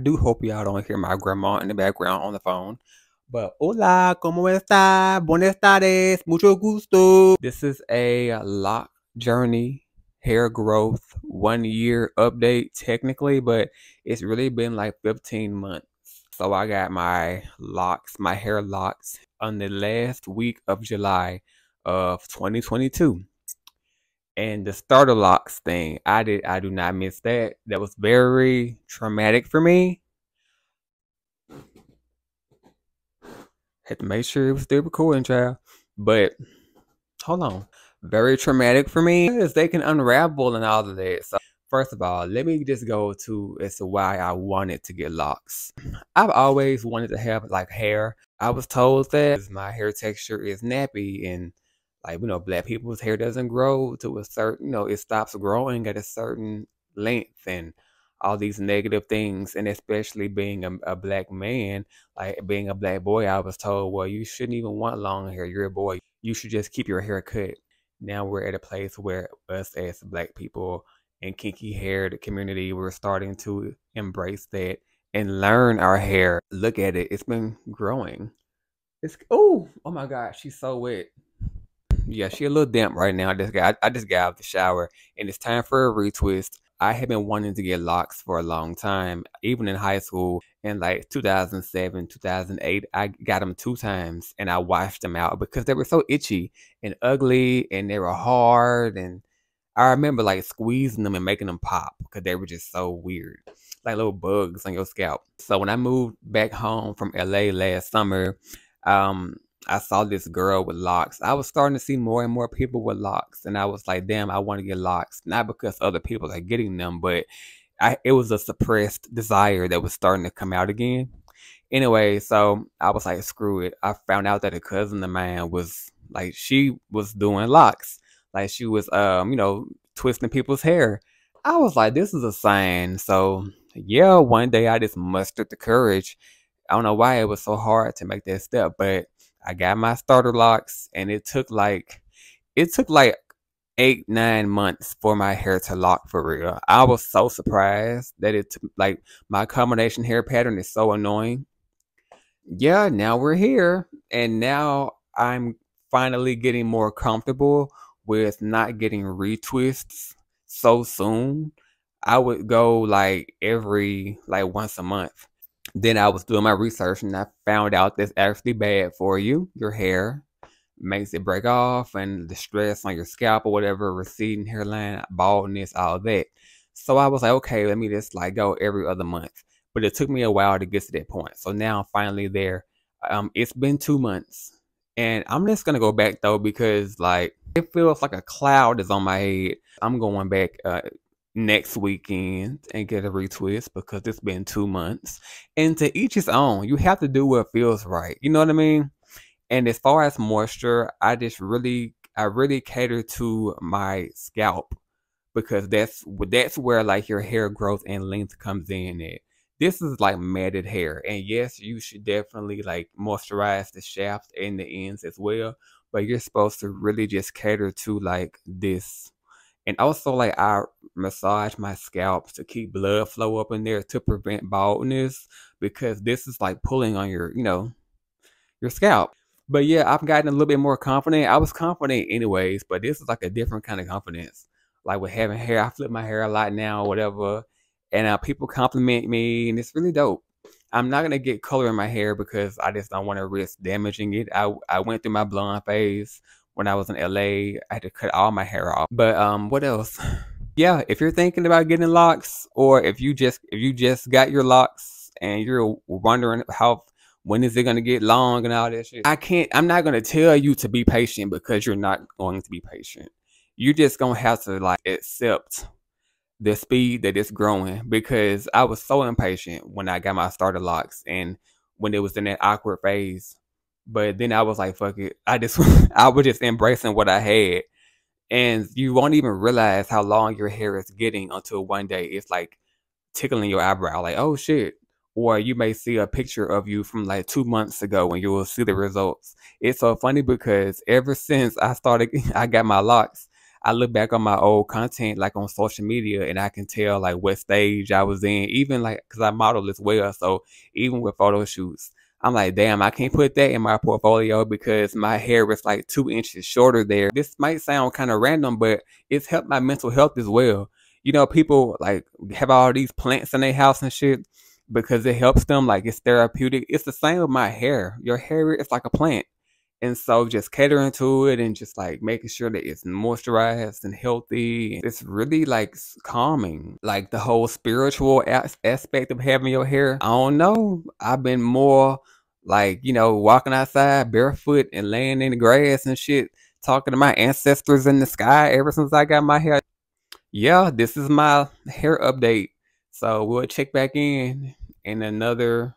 do hope y'all don't hear my grandma in the background on the phone. But hola, ¿cómo está? Buenas tardes, mucho gusto. This is a lock journey, hair growth, 1 year update technically, but it's really been like 15 months. So I got my locks, my hair locks on the last week of July of 2022. And the starter locks thing, I do not miss that. That was very traumatic for me. Had to make sure it was still recording, child. But hold on. Very traumatic for me because they can unravel and all of that. So first of all, let me just go to as to why I wanted to get locks. I've always wanted to have like hair. I was told that my hair texture is nappy and like, black people's hair doesn't grow to a certain, it stops growing at a certain length and all these negative things. And especially being a black man, like being a black boy, I was told, well, you shouldn't even want long hair. You're a boy. You should just keep your hair cut. Now we're at a place where us as black people and kinky haired community, we're starting to embrace that and learn our hair. Look at it. It's been growing. Oh my God, she's so wet. Yeah, she a little damp right now. I just got out of the shower and it's time for a retwist. I have been wanting to get locks for a long time, even in high school. In like 2007, 2008, I got them 2 times and I washed them out because they were so itchy and ugly and they were hard. And I remember like squeezing them and making them pop because they were just so weird, like little bugs on your scalp. So when I moved back home from LA last summer, I saw this girl with locks. I was starting to see more and more people with locks. And I was like, damn, I want to get locks. Not because other people are getting them, but it was a suppressed desire that was starting to come out again. Anyway, so I was like, screw it. I found out that a cousin of mine was like, she was doing locks. Like she was, twisting people's hair. I was like, this is a sign. So yeah, one day I just mustered the courage. I don't know why it was so hard to make that step, but I got my starter locks and it took like 8-9 months for my hair to lock for real. I was so surprised that it took, like, my combination hair pattern is so annoying. Yeah, now we're here and now I'm finally getting more comfortable with not getting retwists so soon. I would go like once a month. Then I was doing my research and I found out that's actually bad for you. Your hair makes it break off and the stress on your scalp or whatever, receding hairline, baldness, all that. So I was like, okay, let me just like go every other month. But it took me a while to get to that point. So now I'm finally there. It's been 2 months. And I'm just gonna go back though because like it feels like a cloud is on my head. I'm going back next weekend and get a retwist because it's been 2 months. And to each his own. You have to do what feels right. You know what I mean? And as far as moisture, I really cater to my scalp because that's where like your hair growth and length comes in at. This is like matted hair. And yes, you should definitely like moisturize the shafts and the ends as well. But you're supposed to really just cater to like this. And also, like, I massage my scalp to keep blood flow up in there to prevent baldness because this is like pulling on your scalp. But yeah, I've gotten a little bit more confident. I was confident anyways, but this is like a different kind of confidence. Like with having hair, I flip my hair a lot now, whatever. And people compliment me, and it's really dope. I'm not gonna get color in my hair because I just don't want to risk damaging it. I went through my blonde phase when I was in LA. I had to cut all my hair off. But what else? Yeah, if you're thinking about getting locks, or if you just got your locks and you're wondering when is it gonna get long and all that shit, I'm not gonna tell you to be patient because you're not going to be patient. You're just gonna have to like accept the speed that it's growing because I was so impatient when I got my starter locks and when it was in that awkward phase. But then I was like, fuck it. I was just embracing what I had. And you won't even realize how long your hair is getting until one day it's like tickling your eyebrow, like, oh shit. Or you may see a picture of you from like 2 months ago and you will see the results. It's so funny because ever since I got my locks, I look back on my old content, like on social media, and I can tell like what stage I was in, even like because I model as well. So even with photo shoots, I'm like, damn, I can't put that in my portfolio because my hair was like 2 inches shorter there. This might sound kind of random, but it's helped my mental health as well. You know, people like have all these plants in their house and shit because it helps them, like it's therapeutic. It's the same with my hair. Your hair is like a plant. And so just catering to it and just like making sure that it's moisturized and healthy. It's really like calming. Like the whole spiritual aspect of having your hair. I don't know. I've been more like, you know, walking outside barefoot and laying in the grass and shit, talking to my ancestors in the sky ever since I got my hair. Yeah, this is my hair update. So we'll check back in another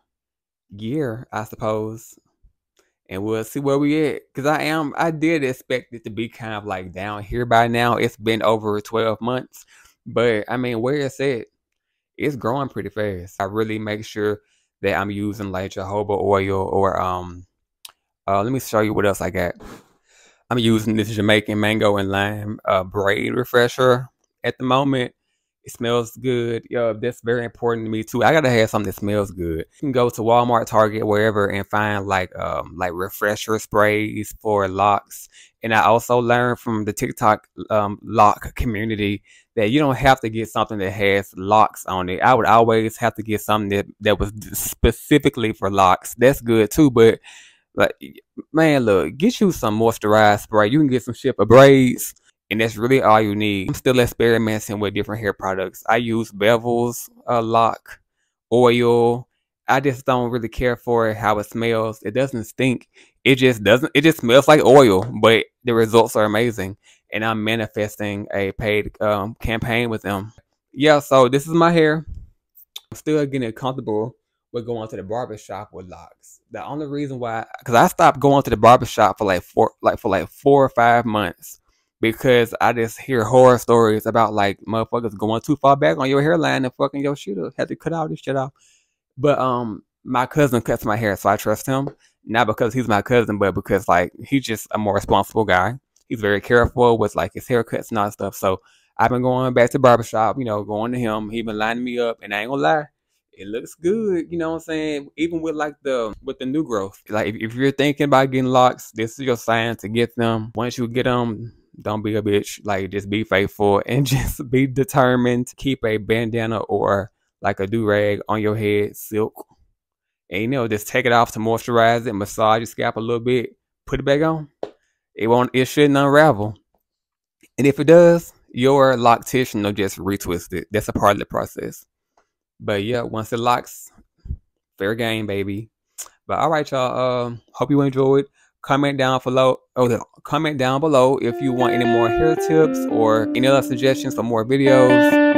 year, I suppose, and we'll see where we at. Cause I did expect it to be kind of like down here by now. It's been over 12 months, but I mean, where it's at, it's growing pretty fast. I really make sure that I'm using like jojoba oil or let me show you what else I got. I'm using this Jamaican mango and lime braid refresher at the moment. It smells good. Yo, that's very important to me too. I gotta have something that smells good. You can go to Walmart, Target, wherever, and find like refresher sprays for locks. And I also learned from the TikTok lock community that you don't have to get something that has locks on it. I would always have to get something that was specifically for locks. That's good too, but like, man, look, get you some moisturized spray. You can get some shit for braids, and that's really all you need. I'm still experimenting with different hair products. I use Bevel's lock oil. I just don't really care for how it smells. It doesn't stink. It just doesn't. It just smells like oil, but the results are amazing. And I'm manifesting a paid campaign with them. Yeah, so this is my hair. I'm still getting comfortable with going to the barbershop with locks. The only reason why, because I stopped going to the barbershop for like 4 or 5 months because I just hear horror stories about like motherfuckers going too far back on your hairline and fucking your shit up. Had to cut all this shit off. But my cousin cuts my hair, so I trust him. Not because he's my cousin, but because like he's just a more responsible guy. He's very careful with like his haircuts and all that stuff. So I've been going back to the barbershop, you know, going to him. He been lining me up, and I ain't gonna lie, it looks good. You know what I'm saying? Even with like the new growth. Like if you're thinking about getting locks, this is your sign to get them. Once you get them, don't be a bitch. Like just be faithful and just be determined to keep a bandana or like a do-rag on your head, silk. And you know, just take it off to moisturize it, massage your scalp a little bit, put it back on. It shouldn't unravel. And if it does, your loctician will just retwist it. That's a part of the process. But yeah, once it locks, fair game, baby. But all right, y'all. Hope you enjoyed. Comment down below. Comment down below if you want any more hair tips or any other suggestions for more videos.